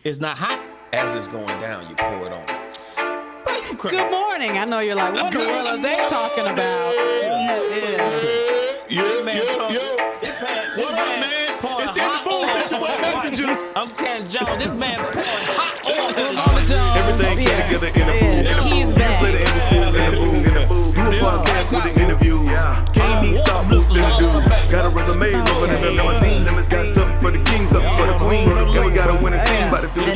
It's not hot. As it's going down, you pour it on. Good morning. I know you're like, what the world are they talking about? What up, man? It's in the booth. It's your boy Messenja. I'm CantonJones. This man pouring hot oil. Ramona Jones. Everything came together in the booth. He's back. In the school, in the booth. Do a podcast with the interviews. Can't even stop looking to do. Got a resume over in the limousine. Got something for the king, something for the queen. And we got a winning team by the 15.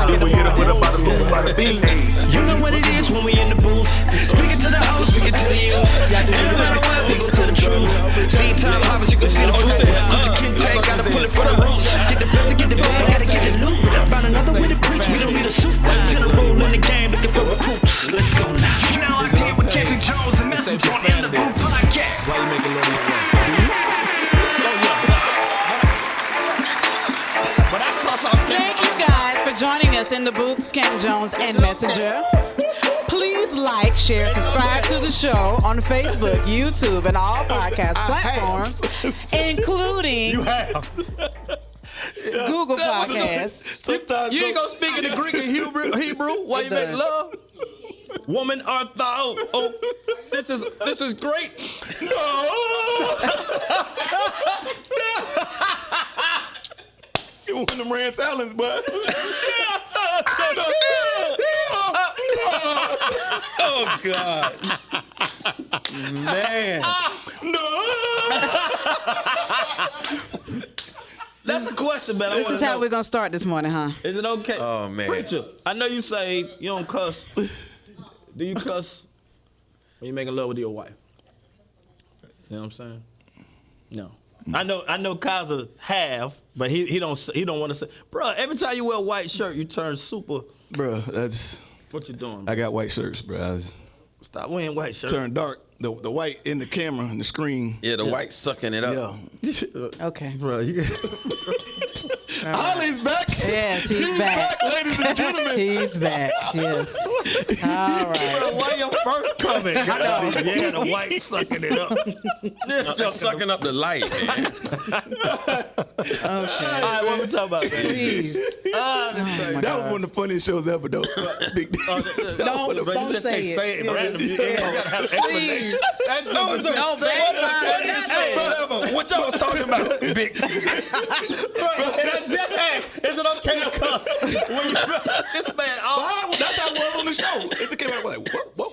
Then we hit them with a bada boom, bada bing. You know what it is when we in the booth. Speaking to the host, speaking to the youth. And no matter what, we go to the truth. See time harvest, you can see the fruit. Put the kid tank, gotta pull it for the roots. Get the best, get the bag, gotta get the loot. Found another way to preach, we don't need a suit. General in the game, looking for recruits. Let's go now. You know I did with CantonJones and Messenja on In the Booth podcast. Why you make a little more? Thank you guys for joining us in the booth, CantonJones and Messenja. Please like, share, subscribe to the show on Facebook, YouTube, and all podcast platforms, including Google Podcasts. You ain't gonna speak in the Greek and Hebrew while you make love? Woman art thou. Oh, this is great. You want them Rance Allens, bud. Oh, God. Man. That's the question, man. This is how we're going to start this morning, huh? Is it okay? Oh, man. Preacher, I know you say you don't cuss. Do you cuss when you're making love with your wife? You know what I'm saying? No. I know Kaiser have, but he don't want to say. Bro, every time you wear a white shirt, you turn super. Bro, that's... What you doing, I bro? got white shirts, bro. Stop wearing white shirts. Turn dark. The white in the camera and the screen. Yeah, the white sucking it up. Yeah. Okay. Bro, you Ollie's back. Yes, he's back. Ladies and gentlemen. He's back, yes. All right. Bro, why your first coming? Yeah, the white sucking it up. It's sucking up the light, man. Okay. All right, what we talking about, man? Please. That was one of the funniest shows ever, though. Big deal. Don't say it. Say it random. You ain't gotta have explanation. What y'all was talking about, big? And I just asked, is it okay to cuss? This man, That's how it was on the show. It came out like, whoa.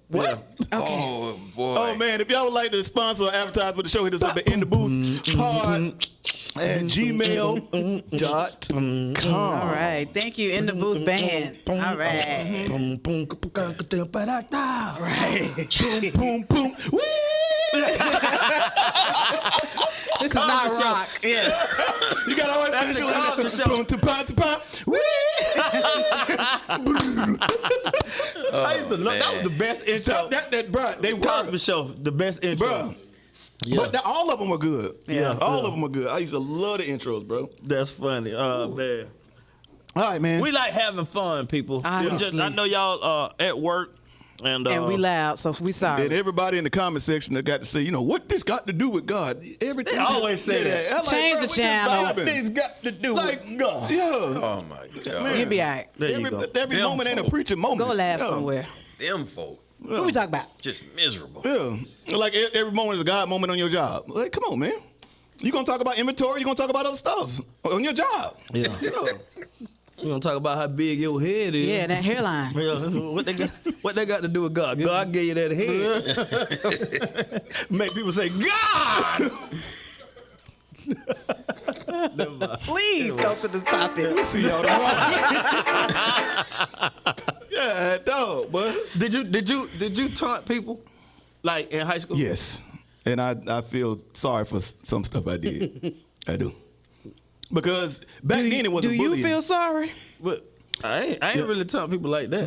What? Okay. Oh, boy. Oh, man, if y'all would like to sponsor or advertise with the show, hit us up at In the Booth pod at gmail.com. All right. Thank you, In the Booth Band. All right. All right. Boom, boom. Woo! This is not rock. Yes. You got to always finish it like that. Boom, to pop, to pop. Woo! I used to love that. Was the best intro. Bro, they Cosby were. Show, the best intro. Bro. Yeah. But all of them were good. Yeah. All of them were good. I used to love the intros, bro. That's funny. Man. All right, man. We like having fun, people. Honestly. I know y'all at work. And we loud, so we sorry. And everybody in the comment section that got to say, what this got to do with God? Everything. They always say that. I'm Change the channel. What This got to do with God. Yeah. Oh, my God. You'll be all right. There you go. Every Them moment ain't a folk. preaching moment. Go laugh Yeah. somewhere. Them folk. What we talking about? Just miserable. Yeah. Like every moment is a God moment on your job. Like, come on, man. You gonna talk about inventory, you gonna talk about other stuff on your job. Yeah. We're gonna talk about how big your head is. Yeah, that hairline. Yeah, what they got to do with God? God gave you that head. Make people say, God! Please go to the topic. See y'all tomorrow. Yeah, dog, boy. Did you taunt people like in high school? Yes. And I feel sorry for some stuff I did. I do. Because back then it was Do a bullying. you feel sorry? But I ain't really telling people like that.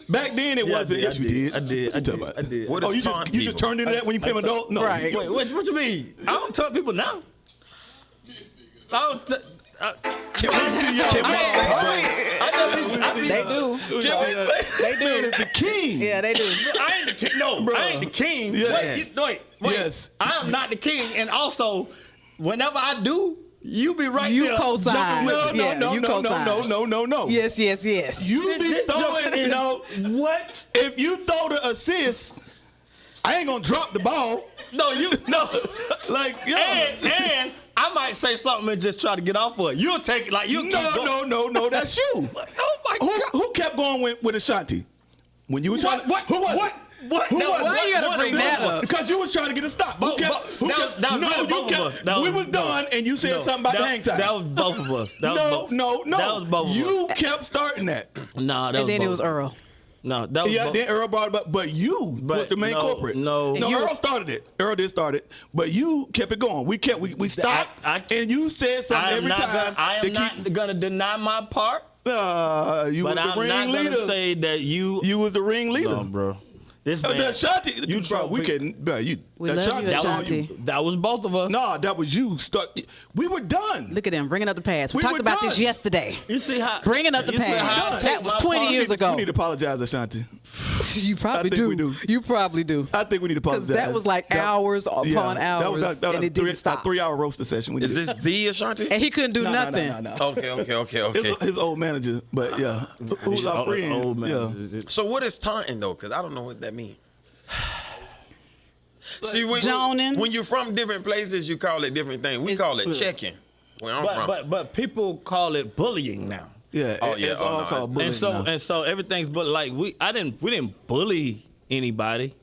Back then it wasn't. Yes, you did. I did. What you talking about? I did. What Oh, is you taunt just people? turned into that when you became an adult? No. Right. Wait, what you mean? I don't taunt people now. I don't. Can we see y'all? They do. They do. Man is the king. Yeah, they do. I ain't the king. No, Bro. I ain't the king. Yes. Wait. Yes. I am not the king. And also, whenever I do, You be right You there. co-sign. jumping with me. No. Yes. You be This throwing, joker is- what? If you throw the assist, I ain't gonna drop the ball. No, Like, yo. and I might say something and just try to get off of it. You'll take it like you. No, that's you. Oh my God. Who kept going with Ashanti? When you was trying What? Who was it? What? Who That was was- it? Why you gotta bring that up? Because you was trying to get a stop. That was really both of us. That We was done, and you said something about the hang time. That was both of us. That was No. That was both of us. You kept starting that. Nah, that And then both it was of us. Earl. No, that was Yeah, both. then Earl brought it up, but you was the main culprit. No. Earl started it. Earl did start it, but you kept it going. We stopped, and you said something every time. I am not gonna deny my part, You but was the I'm not ring gonna leader. say that you. You was the ring leader. No, bro. This man. The Ashanti, You bro, drunk we people. can, bro. You, We the love Ashanti, you, that's all Ashanti. That was both of us. No, that was you. We were done. Look at them bringing up the past. We We talked were about this done. yesterday. You see how Bringing up the you see how I past. take That was my 20 part? years ago. We need to apologize, Ashanti. You probably I think we do. You probably do. I think we need to apologize. Because that was like hours upon hours, that and it didn't a stop. 3-hour roaster session. We Is did. this the Ashanti? And he couldn't do No. nothing. Okay. His old manager, but yeah, who's our friend? Old man. Yeah. So what is taunting though? Because I don't know what that means. See, Joning. when you're from different places, you call it different things. We call it checking. Where I'm from. But people call it bullying now. Yeah. Oh, yeah. It's Oh, all no, called bullying And so now. everything's but like we didn't bully anybody.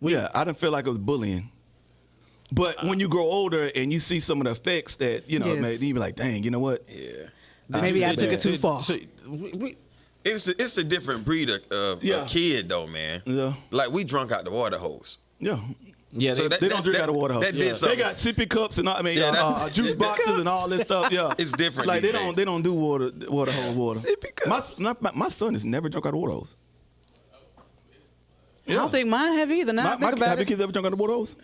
Yeah, I didn't feel like it was bullying. But when you grow older and you see some of the effects that, Yes. man, you be like, dang, you know what? Yeah. Maybe I took it too far. So, It's a different breed of kid though, man. Yeah. Like we drunk out the water hose. Yeah. yeah, So They don't drink out of water hose. That did They something. got sippy cups and that's- juice boxes and all this stuff. Yeah, It's different Like these they days. don't do water hose water. Sippy cups. My son has never drunk out of water hose. I don't think mine have either. Now I think about have your it. kids ever drunk out of water hose?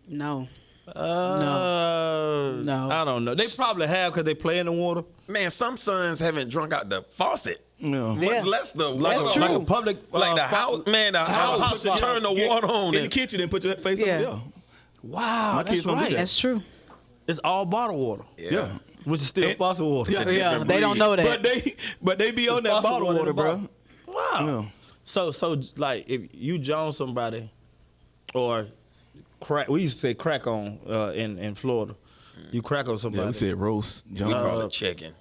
No. no, I don't know. They probably have because they play in the water. Man, some sons haven't drunk out the faucet. Yeah. Much less the That's water. true. Like a public, Like the house, man, the house house- turn the water on. In the And, kitchen and put your face Yeah. on. Yeah. Wow, My that's kids don't do right. that. That's true. It's all bottled water, Yeah. which is still faucet water. Yeah. Yeah, they don't know that. But they be on that faucet bottled water water, in the bro. bottle. Wow. Yeah. So like if you join somebody, or crack, we used to say crack on in Florida. You crack on somebody. Yeah, we said roast, we jump, call it checking.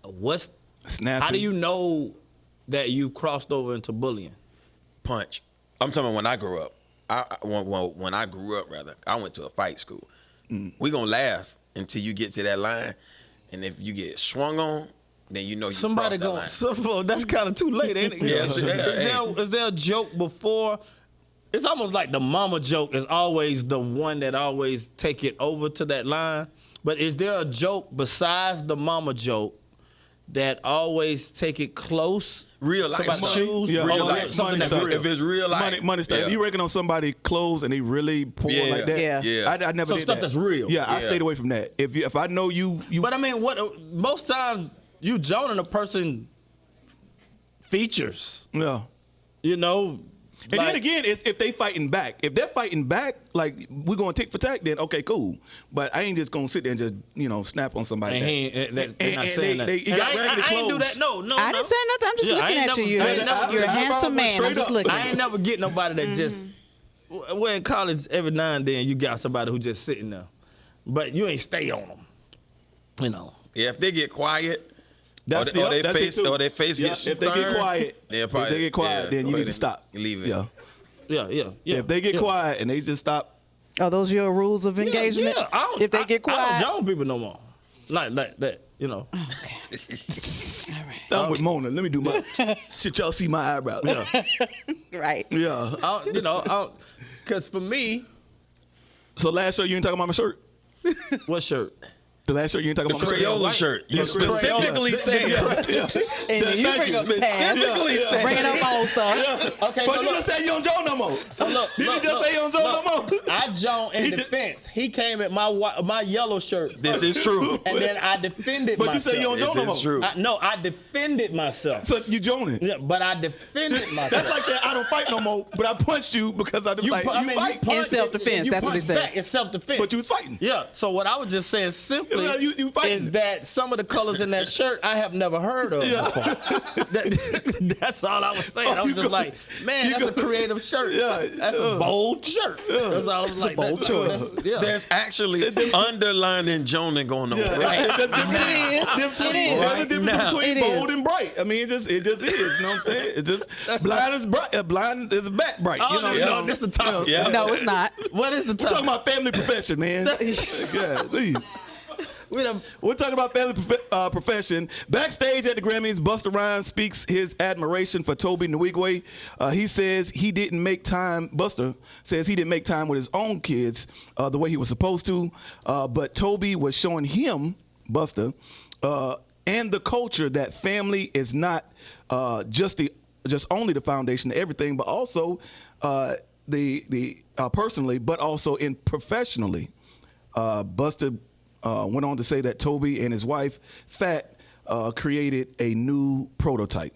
What's snapping. how do you know that you've crossed over into bullying? Punch. I'm talking about when I grew up. When I grew up, rather, I went to a fight school. We gonna laugh until you get to that line, and if you get swung on, then you know you Somebody crossed that going. line. That's kind of too late, ain't it? Yeah, Is there a joke before? It's almost like the mama joke is always the one that always take it over to that line. But is there a joke besides the mama joke that always take it close? Real life Somebody's stuff. shoes? Yeah, Real oh, life. something money that's stuff. real. If it's real life, money stuff. yeah. If you reckon on somebody clothes and they really poor Yeah. like that, Yeah. I never So did stuff that. that's real. Yeah, I Yeah. stayed away from that. If I know you But I mean, what most times you joining a person features, yeah. you know. And then again, it's if they fighting back. If they're fighting back, like we're gonna tick for tack, then okay, cool. But I ain't just gonna sit there and just snap on somebody. And he ain't, they're not saying that. he And got I raggedy ain't do clothes. that. No. I didn't say nothing. I'm just Yeah, I looking ain't at you. never- I ain't never- You're a I handsome man. I'm straight just up. looking. I ain't never get nobody that just. Well, in college, every now and then you got somebody who just sitting there, but you ain't stay on them. You know. Yeah, if they get quiet, That's or their that's it face, too. or their face Yeah, gets if they get stern, quiet, they'll probably, then go you ahead need to stop. and leave it. Yeah. Yeah. If they get quiet and they just stop, Are those your rules of engagement? Yeah, If they get I quiet. don't join people no more. Like that, you know. All I'm with Mona. Let me do my shit. Y'all see my eyebrows. Yeah. right. Yeah. Because for me, So last show you ain't talking about my shirt. what shirt? The last show you ain't talking The about my shirt. Crayola shirt. You The specifically Crayola. said. And then you bring up past, Specifically said. bringing up old stuff. Okay, But so you look. just said you don't join no more. So look, Did you just say you don't join no more? I joined in defense. He came at my yellow shirt. This is true. And then I defended But you myself. said you don't join This no more. is true. No, I defended myself. So you joining. Yeah, but I defended myself. That's like that. I don't fight no more, but I punched you because I didn't fight. You fight. In self-defense, You that's what he punched said. back in self-defense. But you was fighting. Yeah. So what I was just saying simply you is that some of the colors in that shirt I have never heard of before. That's all I was saying. I was just like, man, that's a creative shirt. Yeah, that's a bold shirt. That's all I was like. Bold choice. There's actually underlining Joning going on. Right. There's a difference between bold and bright. I mean, it just is. You know what I'm saying? It just blind is bright. Blind is back bright. Oh, no, this the top. Yeah. No, it's not. What is the We're top? talking about family profession, man. God, please. We're talking about family profession. Backstage at the Grammys, Busta Rhymes speaks his admiration for Toby Nwigwe. He says he didn't make time. Busta says he didn't make time with his own kids the way he was supposed to. But Toby was showing him, Busta, and the culture that family is not just only the foundation of everything, but also the personally, but also in professionally. Busta went on to say that Toby and his wife, Fat, created a new prototype.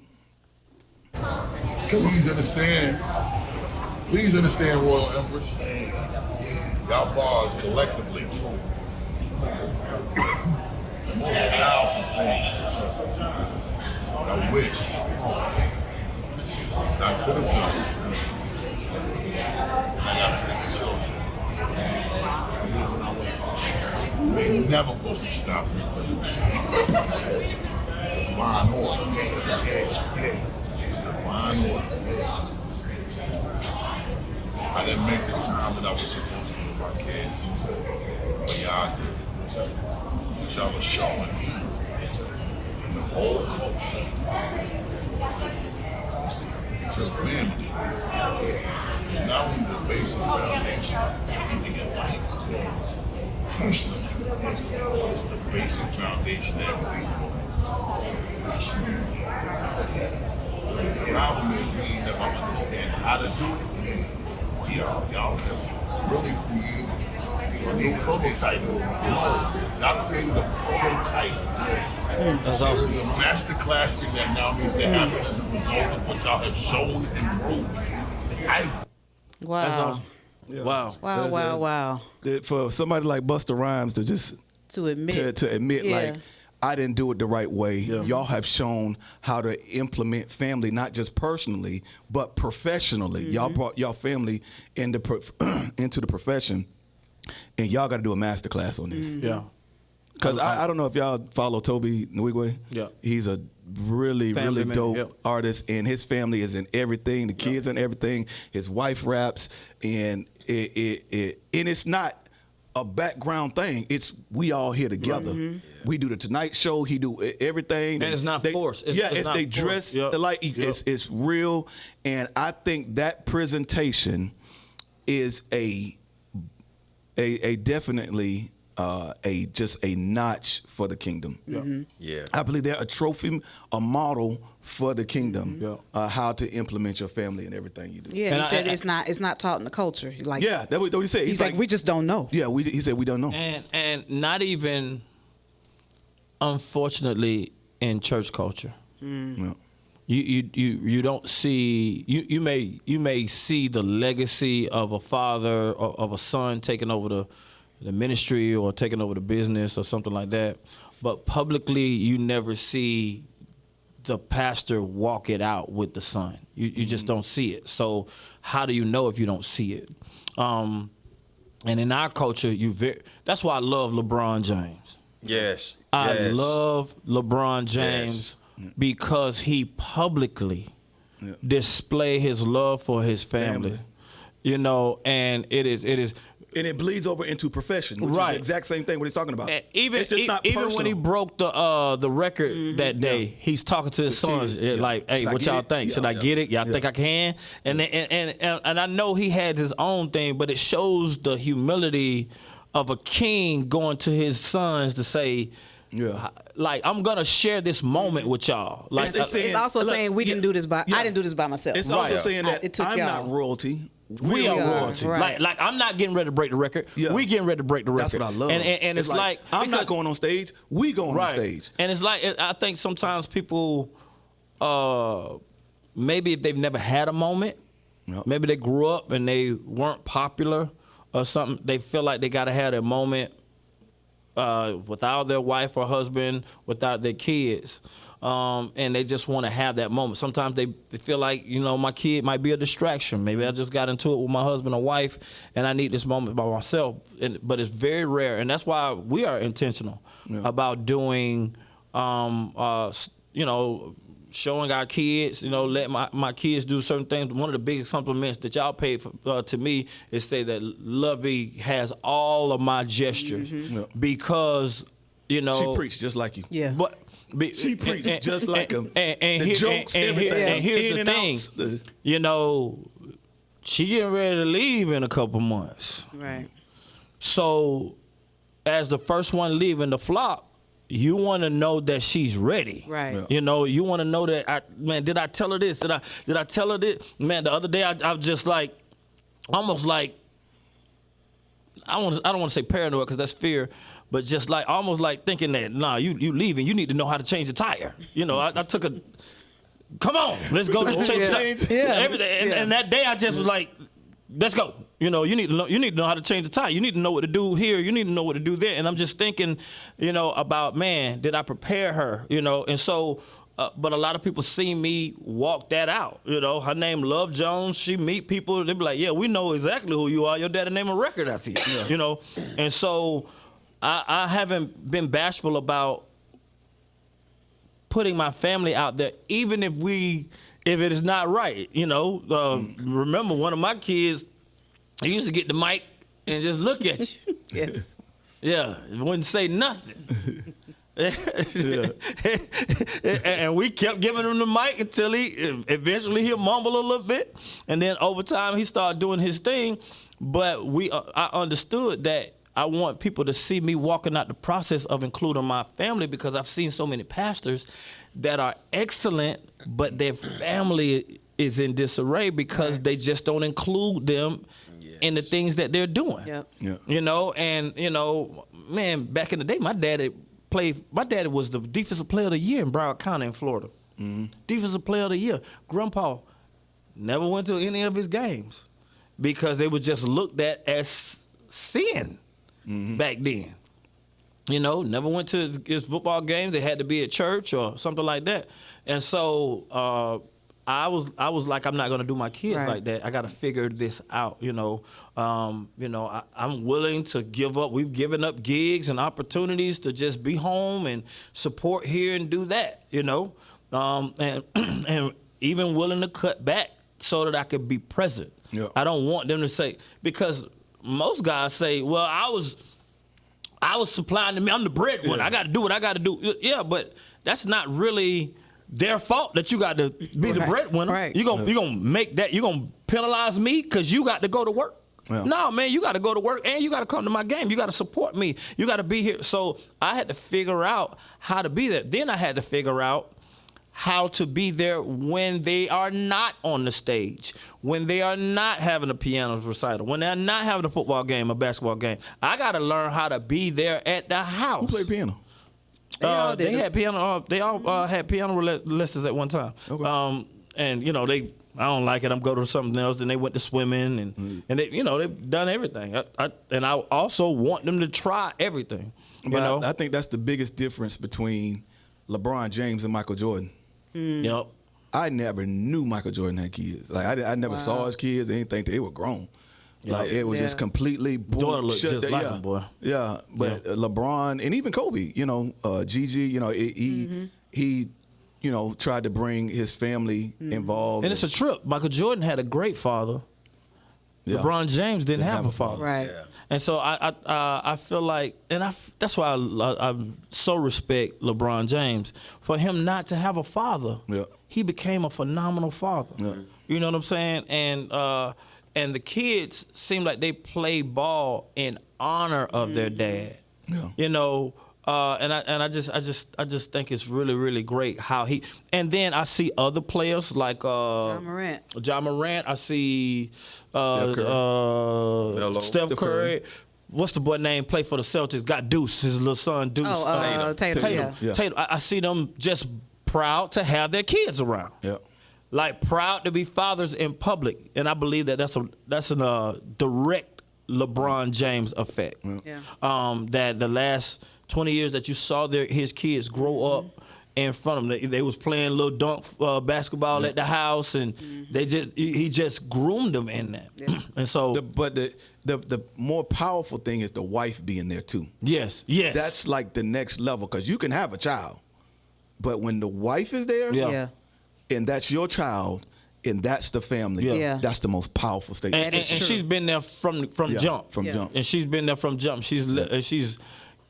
Please understand, Royal Empress. Y'all bars collectively. The most powerful thing I wish I could have done. I got 6 children. They never supposed to stop reproducing. Divine order. Divine order. I didn't make the time that I was supposed to with my kids. But y'all did. What y'all was showing in the whole culture. Your family is not only the basic foundation of everything in life. Personally, it's the basic foundation of everything. The problem is we never understand how to do it. Y'all have really created a new prototype. Y'all created a prototype. That's awesome. There's a master class thing that now needs to happen as a result of what y'all have shown and proved. Wow. That's awesome. Yeah. Wow. For somebody like Busta Rhymes to just To admit. like, I didn't do it the right way. Yeah. Y'all have shown how to implement family, not just personally, but professionally. Mm-hmm. Y'all brought y'all family into the profession, and y'all got to do a master class on this. Mm-hmm. Yeah. Because I don't know if y'all follow Toby Nwigwe. Yeah. He's a really dope artist, and his family is in everything. The kids in everything. His wife raps, and it's not a background thing. It's we all here together. Mm-hmm. We do the Tonight Show. He do everything, and it's not forced. They dress like it's real, and I think that presentation is a definitely. Just a notch for the kingdom. Mm-hmm. Yeah, I believe they're a trophy, a model for the kingdom. How to implement your family and everything you do. Yeah, and he said it's not taught in the culture. Like that's what he said. He's like we just don't know. Yeah, he said we don't know. And not even, unfortunately, in church culture. Mm. Yeah. You don't see you may see the legacy of a father or of a son taking over the ministry or taking over the business or something like that, but publicly you never see the pastor walk it out with the son. You just don't see it. So how do you know if you don't see it? And in our culture, that's why I love LeBron James. Yes. I love LeBron James because he publicly display his love for his family. You know, and it is. And it bleeds over into profession, which is the exact same thing what he's talking about. Even when he broke the record that day, he's talking to his sons like, "Hey, what y'all think? Should I get it? Y'all think I can?" And I know he had his own thing, but it shows the humility of a king going to his sons to say, like, I'm gonna share this moment with y'all. Like, it's also saying we didn't do this by. I didn't do this by myself. It's also saying that I'm not royalty. We are royalty. Right. Like I'm not getting ready to break the record. Yeah. We getting ready to break the record. That's what I love. And it's like I'm not going on stage. We going on stage. And it's like I think sometimes people, maybe if they've never had a moment, maybe they grew up and they weren't popular or something, they feel like they got to have their moment without their wife or husband, without their kids. And they just want to have that moment. Sometimes they feel like, my kid might be a distraction. Maybe I just got into it with my husband or wife, and I need this moment by myself. But it's very rare, and that's why we are intentional about doing, showing our kids, let my kids do certain things. One of the biggest compliments that y'all paid for, to me is say that Lovey has all of my gestures because, She preached just like you. Yeah. But She preached just like him. And the jokes, everything. And here's In the and thing, outs, she getting ready to leave in a couple months. Right. So, as the first one leaving the flock, you want to know that she's ready. Right. Yeah. You want to know that, did I tell her this? Did I tell her this? Man, the other day I was just like, almost like, I don't want to say paranoid because that's fear, but just like almost like thinking that, nah, you leaving, you need to know how to change the tire. I took a, come on, let's go to change the tire. Yeah. Everything. And that day I just was like, let's go. You need to know how to change the tire. You need to know what to do here. You need to know what to do there. And I'm just thinking, about, man, did I prepare her? And so, but a lot of people see me walk that out. Her name Love Jones. She meet people. They be like, yeah, we know exactly who you are. Your daddy named a record after you. And so I haven't been bashful about putting my family out there, even if it is not right. Remember one of my kids, he used to get the mic and just look at you. Yes. Yeah, wouldn't say nothing. And we kept giving him the mic until eventually he'll mumble a little bit, and then over time he started doing his thing. But I understood that I want people to see me walking out the process of including my family, because I've seen so many pastors that are excellent, but their family is in disarray because they just don't include them in the things that they're doing. Yep. Yeah. Man, back in the day, my daddy was the defensive player of the year in Broward County in Florida. Mm-hmm. Defensive player of the year. Grandpa never went to any of his games because they were just looked at as sin back then. Never went to his football games. They had to be at church or something like that. And so I was like, I'm not gonna do my kids like that. I got to figure this out. I'm willing to give up. We've given up gigs and opportunities to just be home and support here and do that. And even willing to cut back so that I could be present. Yeah. I don't want them to say, because most guys say, well, I was supplying to me. I'm the breadwinner. Yeah. I got to do what I got to do. Yeah, but that's not really their fault that you got to be the breadwinner. Right. You gonna make that. You gonna penalize me because you got to go to work. Yeah. No, man, you got to go to work and you got to come to my game. You got to support me. You got to be here. So I had to figure out how to be there. Then I had to figure out how to be there when they are not on the stage, when they are not having a piano recital, when they're not having a football game, a basketball game. I got to learn how to be there at the house. Who played piano? They had piano. They all had piano lessons at one time. Okay. And I don't like it. I'm going to something else. Then they went to swimming and they they've done everything. I also want them to try everything. But I think that's the biggest difference between LeBron James and Michael Jordan. Yep. I never knew Michael Jordan had kids. Like I never saw his kids or anything. They were grown. Like it was just completely daughter looked just like him, boy. Yeah, but LeBron and even Kobe, Gigi, he tried to bring his family involved. And it's a trip. Michael Jordan had a great father. Yeah. LeBron James didn't have a father. Right. Yeah. And so I feel like, and that's why I so respect LeBron James. For him not to have a father, he became a phenomenal father. Yeah. You know what I'm saying? And the kids seem like they play ball in honor of their dad. Yeah. And I just think it's really, really great how he. And then I see other players like John Morant. I see Steph Curry. What's the boy name? Play for the Celtics. Got Deuce, his little son Deuce. Tatum. Yeah. Tatum. I see them just proud to have their kids around. Yeah. Like proud to be fathers in public, and I believe that that's a direct LeBron James effect. Yeah. That the last 20 years that you saw his kids grow up in front of them. They was playing little dunk basketball at the house, and he just groomed them in that. Yeah. And so, But the more powerful thing is the wife being there too. yes, That's like the next level, because you can have a child, but when the wife is there, Yeah. and that's your child, and that's the family, Yeah. that's the most powerful statement. and she's been there from jump. From jump. And she's been there from jump. She's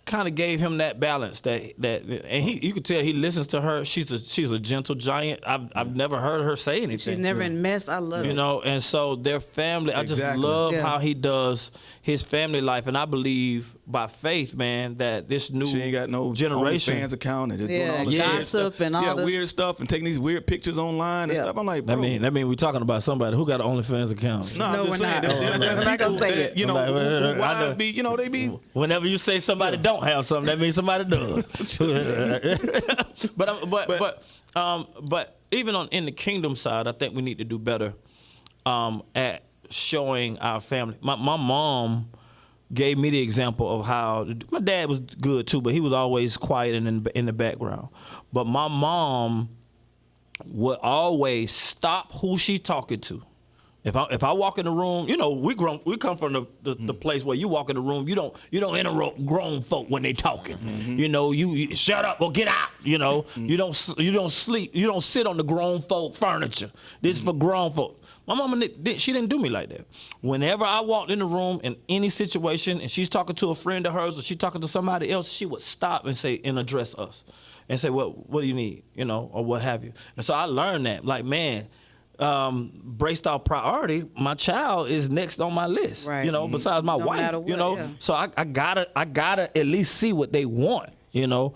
kind of gave him that balance and you could tell he listens to her. She's a gentle giant. I've never heard her say anything. She's never in mess. I love it. You know, and so their family, I just Exactly. love Yeah. how he does his family life. And I believe by faith, man, that this new She ain't got no generation. fans account and just doing Yeah, all this gossip stuff. and all this. weird stuff and taking these weird pictures online and Yeah. stuff. I'm like, bro, That mean we're talking about somebody who got an OnlyFans account. no, I'm No, just we're saying, not. We're not gonna say it. You know, I'm like, who I know. wives be, you know, they be. Whenever you say somebody don't have something, that means somebody does. But even in the kingdom side, I think we need to do better at showing our family. My mom gave me the example of how my dad was good too, but he was always quiet and in the background. But my mom would always stop who she's talking to. If I walk in the room, you know, we come from the place where you walk in the room, you don't interrupt grown folk when they talking. You know, you shut up or get out. You know, you don't sleep, you don't sit on the grown folk furniture. This is for grown folk. My mama, she didn't do me like that. Whenever I walked in the room in any situation and she's talking to a friend of hers or she's talking to somebody else, she would stop and address us and say, what do you need? You know, or what have you. And so I learned that, like, man, based off priority, my child is next on my list. Right. You know, besides my No wife. matter You what, know, yeah. so I gotta at least see what they want. You know,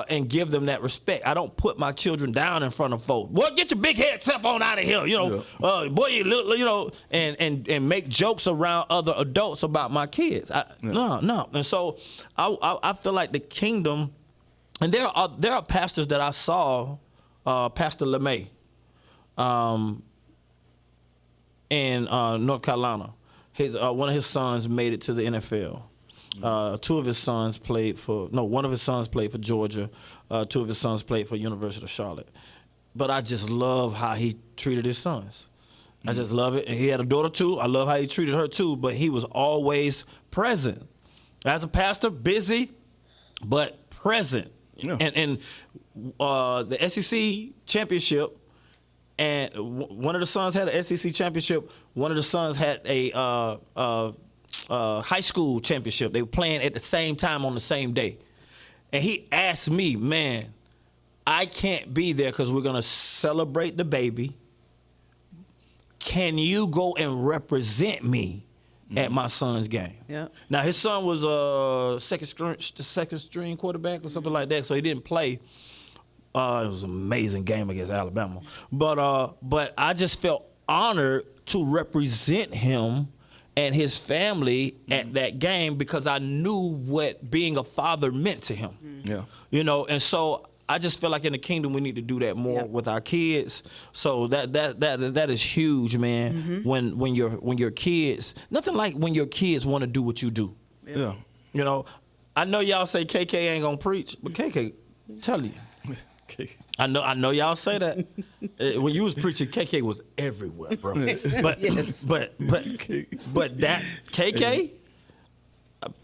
and give them that respect. I don't put my children down in front of folks. Boy, get your big head self on out of here. You know, boy, you know, and make jokes around other adults about my kids. No. And so I feel like the kingdom, and there are pastors that I saw, Pastor LeMay, in North Carolina. One of his sons made it to the NFL. One of his sons played for Georgia. Two of his sons played for University of Charlotte. But I just love how he treated his sons. I just love it. And he had a daughter too. I love how he treated her too. But he was always present. As a pastor, busy, but present. Yeah. And the SEC championship, and one of the sons had an SEC championship. One of the sons had a high school championship. They were playing at the same time on the same day. And he asked me, man, I can't be there because we're going to celebrate the baby. Can you go and represent me at my son's game? Yeah. Now, his son was a second string quarterback or something like that, so he didn't play. It was an amazing game against Alabama. But I just felt honored to represent him and his family at that game because I knew what being a father meant to him. Yeah. You know, and so I just feel like in the kingdom we need to do that more with our kids. So that is huge, man. When your kids, nothing like when your kids want to do what you do. Yeah. You know, I know y'all say KK ain't gonna preach, but KK, tell you. I know y'all say that. When you was preaching, KK was everywhere, bro. But that KK,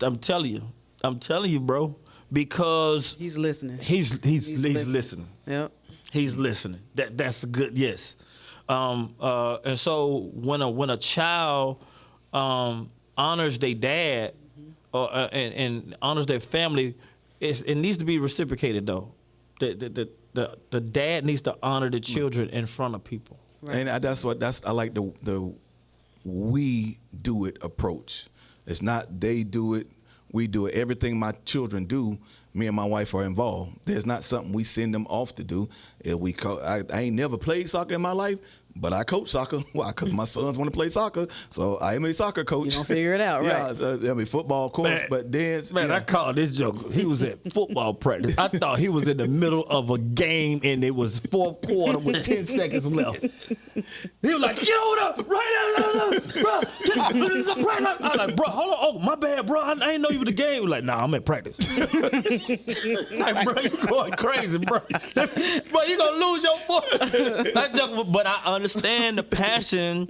I'm telling you, bro, because He's listening. he's listening. Yep. He's listening. That's good. Yes. And so when a child honors their dad and honors their family, it needs to be reciprocated though. The dad needs to honor the children in front of people. Right. And I like the we do it approach. It's not they do it, we do it. Everything my children do, me and my wife are involved. There's not something we send them off to do. I ain't never played soccer in my life, But I coach soccer. Why? Because my sons want to play soccer. So I am a soccer coach. You don't figure it out, right? Yeah, I mean, football, of course, Man, but dance. Man, I called this joke. He was at football practice. I thought he was in the middle of a game and it was fourth quarter with 10 seconds left. He was like, get over there, right now, bro. Right now. I was like, bro, hold on. Oh, my bad, bro. I didn't know you were the game. He was like, nah, I'm at practice. Like, bro, you going crazy, bro. Bro, you gonna lose your foot. That joke, but I understand the passion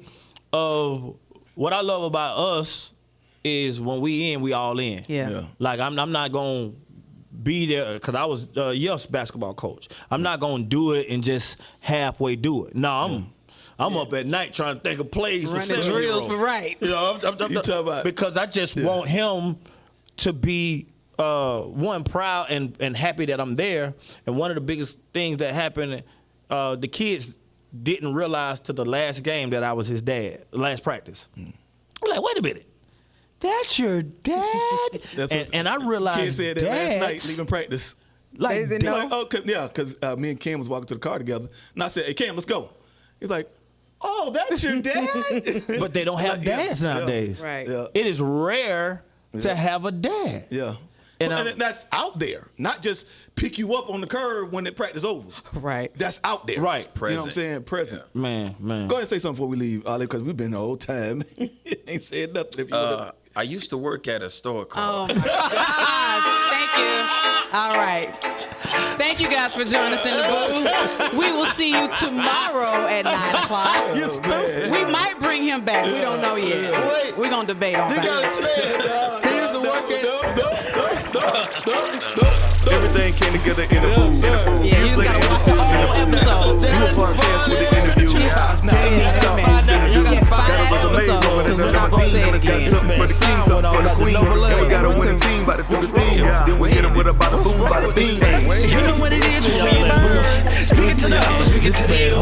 of what I love about us is when we in, we all in. Yeah. Like I'm not gonna be there because I was a youth basketball coach. I'm not gonna do it and just halfway do it. No, I'm up at night trying to think of plays for Running drills for right. You know, I'm talking about- because I just want him to be one proud and happy that I'm there. And one of the biggest things that happened, the kids didn't realize to the last game that I was his dad, last practice. I'm like, wait a minute. That's your dad? and I realized Kid said that last night leaving practice. They didn't know? Like, oh, because me and Cam was walking to the car together. And I said, hey, Cam, let's go. He's like, oh, that's your dad? But they don't have dads nowadays. Right. Yeah. It is rare to have a dad. Yeah. And And that's out there, not just pick you up on the curb when the practice over. Right. That's out there. Right. You know what I'm Present. saying? Present. Man. Go ahead and say something before we leave, Ollie, because we've been the whole time. Ain't said nothing. If you would've- I used to work at a store Oh called. my gosh. Thank you. All right. Thank you guys for joining us in the booth. We will see you tomorrow at 9 o'clock. You stupid. We might bring him back. We don't know yet. Wait. We're going to debate on that. He used to work Everything came together in the booth. Yeah, you just got to watch the whole episode. Do a podcast with the interview. You get 5 That was amazing. episodes because we're not going to say it Got again. something for the kings, something for the queens. And we got to win a team by the through the things. Then we hit them with a bada boom, bada bing. You know what it is when we in the booth. Speaking to the hoes, speaking to the you.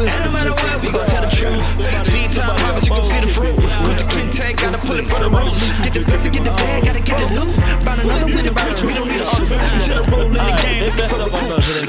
And no matter what, we gon' tell the truth. See time harvest, you gon' see the fruit. Cause the Canton gotta pull it for the roots. Get the pussy, get the bag, gotta get the loot. Find another nigga, we don't need a suit. Till the roll in the game.